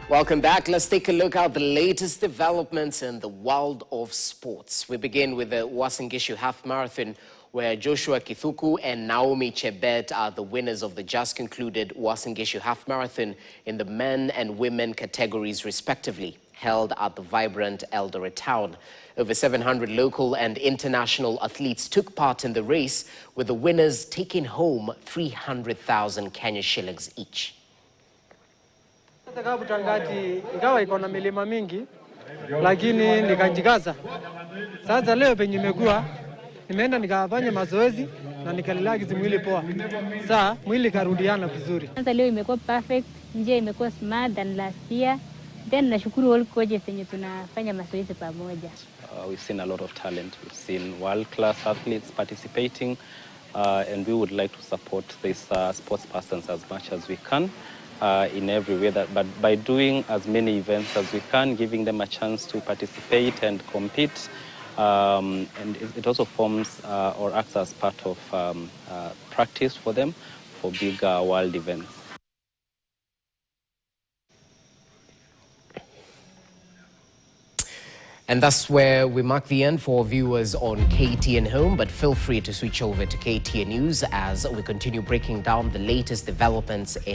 Welcome back. Let's take a look at the latest developments in the world of sports. We begin with the Uasin Gishu half marathon, where Joshua Kithuku and Naomi Chebet are the winners of the just concluded Uasin Gishu half marathon in the men and women categories respectively, held at the vibrant Eldoret town. Over 700 local and international athletes took part in the race, with the winners taking home 300,000 Kenya shillings each. Ingawa iko na milima mingi, lakini nikajikaza. Sasa leo penye nimekuwa nimeenda nikafanya mazoezi na nikarelax mwili poa. Sasa mwili karudiana vizuri. Sasa leo imekuwa perfect, njia imekuwa smart than last year. Then nashukuru all coaches wenye tunafanya mazoezi pamoja. We've seen a lot of talent. We've seen world-class athletes participating, and we would like to support these sports persons as much as we can. In every way, but by doing as many events as we can, giving them a chance to participate and compete, and it also forms or acts as part of practice for them for big world events. And that's where we mark the end for viewers on KTN Home, but feel free to switch over to KTN News as we continue breaking down the latest developments